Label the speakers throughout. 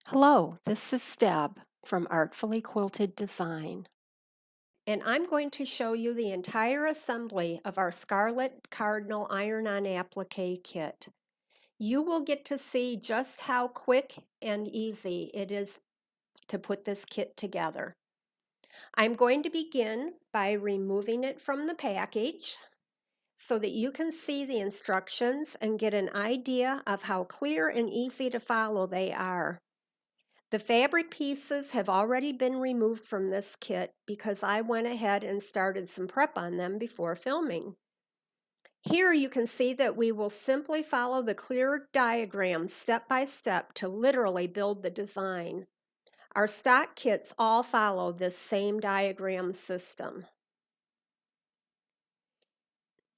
Speaker 1: Hello, this is Deb from Artfully Quilted Design, and I'm going to show you the entire assembly of our Scarlet Cardinal Iron-On Applique kit. You will get to see just how quick and easy it is to put this kit together. I'm going to begin by removing it from the package so that you can see the instructions and get an idea of how clear and easy to follow they are. The fabric pieces have already been removed from this kit because I went ahead and started some prep on them before filming. Here you can see that we will simply follow the clear diagram step by step to literally build the design. Our stock kits all follow this same diagram system.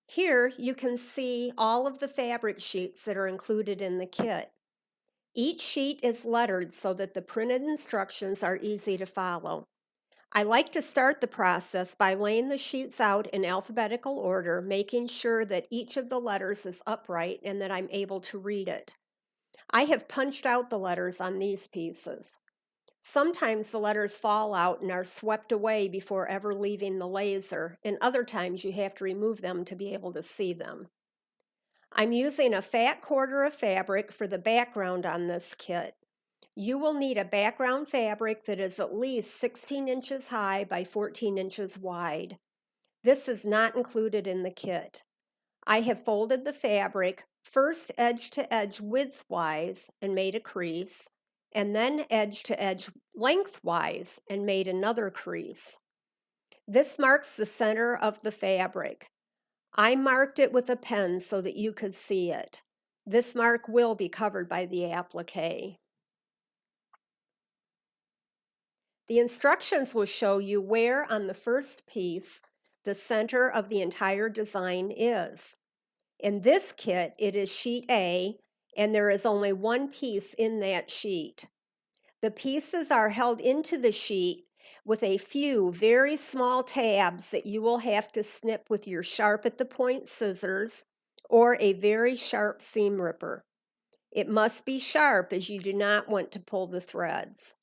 Speaker 1: Here you can see all of the fabric sheets that are included in the kit. Each sheet is lettered so that the printed instructions are easy to follow. I like to start the process by laying the sheets out in alphabetical order, making sure that each of the letters is upright and that I'm able to read it. I have punched out the letters on these pieces. Sometimes the letters fall out and are swept away before ever leaving the laser, and other times you have to remove them to be able to see them. I'm using a fat quarter of fabric for the background on this kit. You will need a background fabric that is at least 16 inches high by 14 inches wide. This is not included in the kit. I have folded the fabric first edge to edge widthwise and made a crease, and then edge to edge lengthwise and made another crease. This marks the center of the fabric. I marked it with a pen so that you could see it. This mark will be covered by the applique. The instructions will show you where on the first piece the center of the entire design is. In this kit, it is sheet A, and there is only one piece in that sheet. The pieces are held into the sheet with a few very small tabs that you will have to snip with your sharp at the point scissors or a very sharp seam ripper. It must be sharp as you do not want to pull the threads.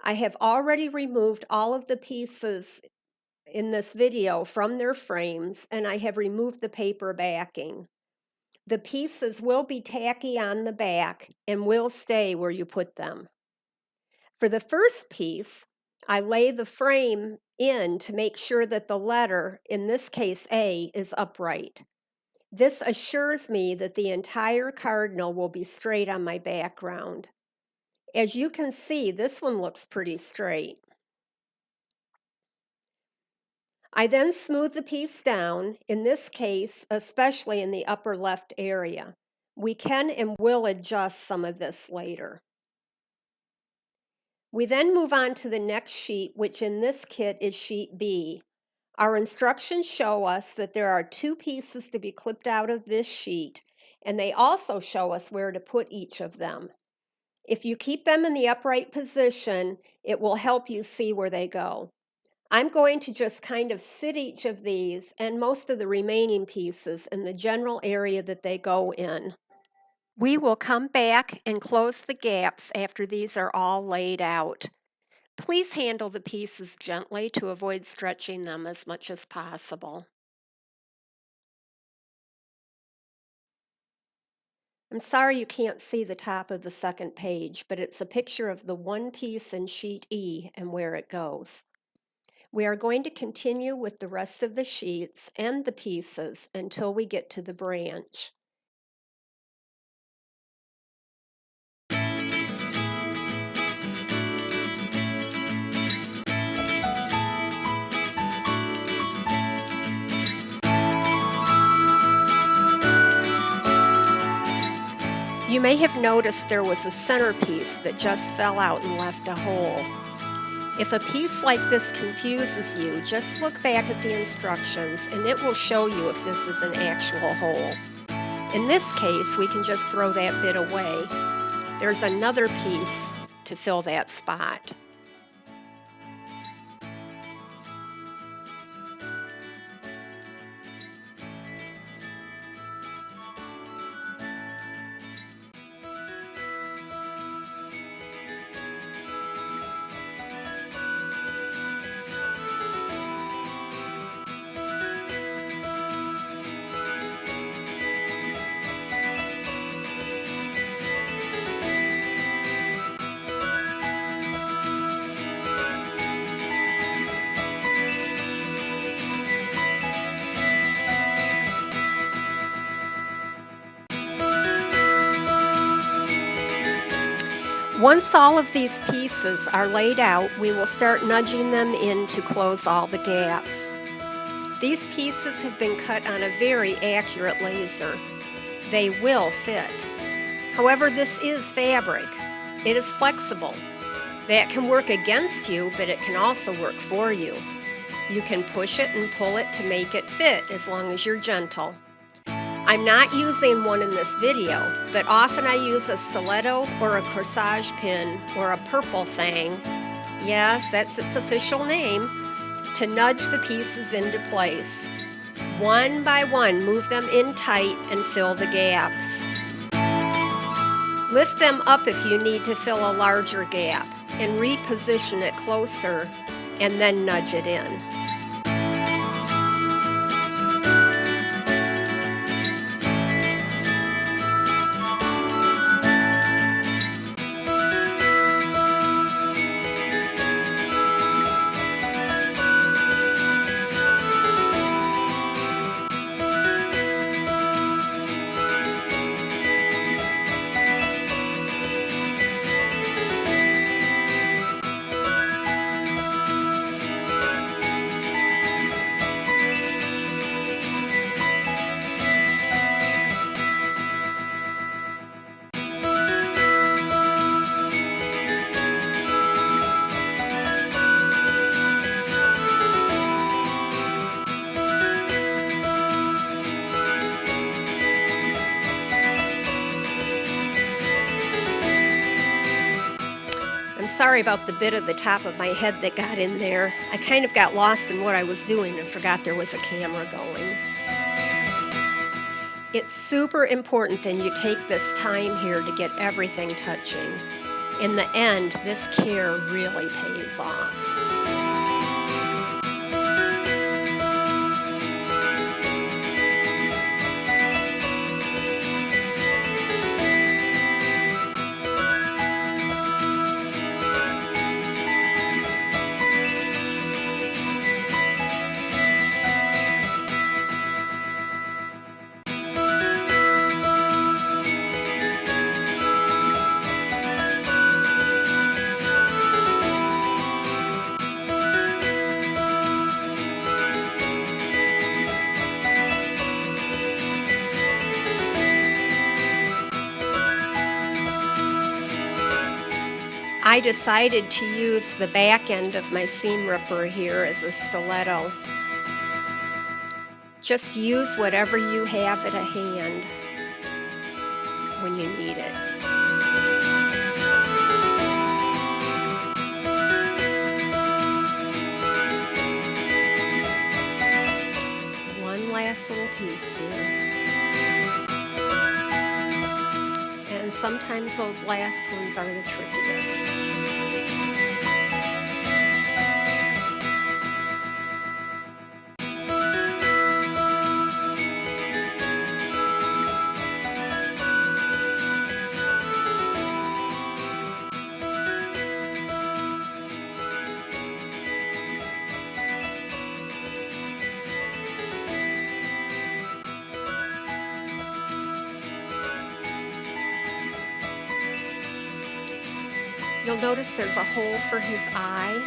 Speaker 1: I have already removed all of the pieces in this video from their frames, and I have removed the paper backing. The pieces will be tacky on the back and will stay where you put them. For the first piece, I lay the frame in to make sure that the letter, in this case A, is upright. This assures me that the entire cardinal will be straight on my background. As you can see, this one looks pretty straight. I then smooth the piece down, in this case, especially in the upper left area. We can and will adjust some of this later. We then move on to the next sheet, which in this kit is sheet B. Our instructions show us that there are two pieces to be clipped out of this sheet, and they also show us where to put each of them. If you keep them in the upright position, it will help you see where they go. I'm going to just kind of sit each of these and most of the remaining pieces in the general area that they go in. We will come back and close the gaps after these are all laid out. Please handle the pieces gently to avoid stretching them as much as possible. I'm sorry you can't see the top of the second page, but it's a picture of the one piece in sheet E and where it goes. We are going to continue with the rest of the sheets and the pieces until we get to the branch. You may have noticed there was a centerpiece that just fell out and left a hole. If a piece like this confuses you, just look back at the instructions and it will show you if this is an actual hole. In this case, we can just throw that bit away. There's another piece to fill that spot. Once all of these pieces are laid out, we will start nudging them in to close all the gaps. These pieces have been cut on a very accurate laser. They will fit. However, this is fabric. It is flexible. That can work against you, but it can also work for you. You can push it and pull it to make it fit as long as you're gentle. I'm not using one in this video, but often I use a stiletto or a corsage pin or a purple fang, yes, that's its official name, to nudge the pieces into place. One by one, move them in tight and fill the gaps. Lift them up if you need to fill a larger gap and reposition it closer and then nudge it in. Sorry about the bit of the top of my head that got in there. I kind of got lost in what I was doing and forgot there was a camera going. It's super important that you take this time here to get everything touching. In the end, this care really pays off. I decided to use the back end of my seam ripper here as a stiletto. Just use whatever you have at hand when you need it. One last little piece here. And sometimes those last ones are the trickiest. You'll notice there's a hole for his eye.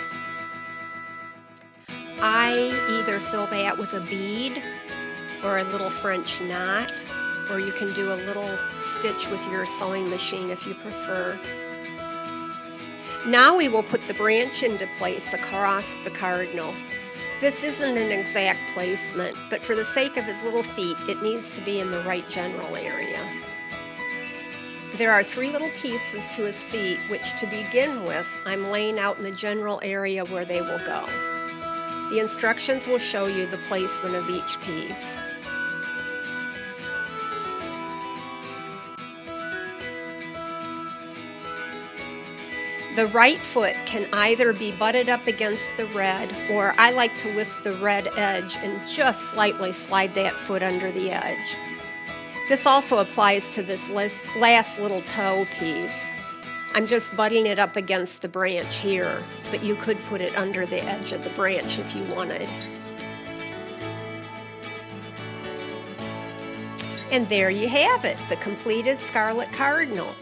Speaker 1: I either fill that with a bead or a little French knot, or you can do a little stitch with your sewing machine if you prefer. Now we will put the branch into place across the cardinal. This isn't an exact placement, but for the sake of his little feet, it needs to be in the right general area. There are 3 little pieces to his feet, which to begin with, I'm laying out in the general area where they will go. The instructions will show you the placement of each piece. The right foot can either be butted up against the red, or I like to lift the red edge and just slightly slide that foot under the edge. This also applies to this last little toe piece. I'm just butting it up against the branch here, but you could put it under the edge of the branch if you wanted. And there you have it, the completed Scarlet Cardinal.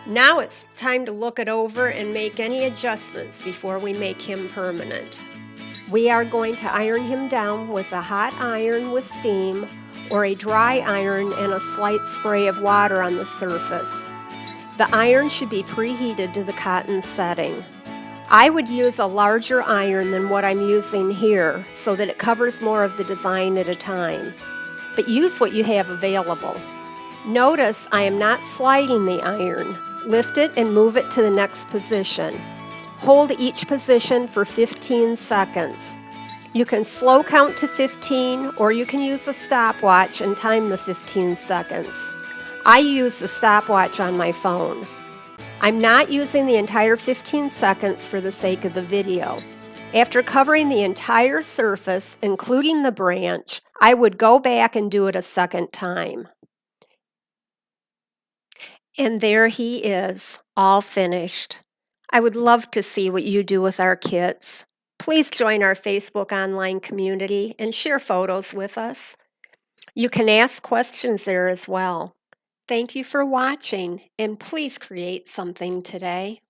Speaker 1: Now it's time to look it over and make any adjustments before we make him permanent. We are going to iron him down with a hot iron with steam or a dry iron and a slight spray of water on the surface. The iron should be preheated to the cotton setting. I would use a larger iron than what I'm using here so that it covers more of the design at a time, but use what you have available. Notice I am not sliding the iron. Lift it and move it to the next position. Hold each position for 15 seconds. You can slow count to 15 or you can use a stopwatch and time the 15 seconds. I use the stopwatch on my phone. I'm not using the entire 15 seconds for the sake of the video. After covering the entire surface, including the branch, I would go back and do it a second time. And there he is, all finished. I would love to see what you do with our kits. Please join our Facebook online community and share photos with us. You can ask questions there as well. Thank you for watching, and please create something today.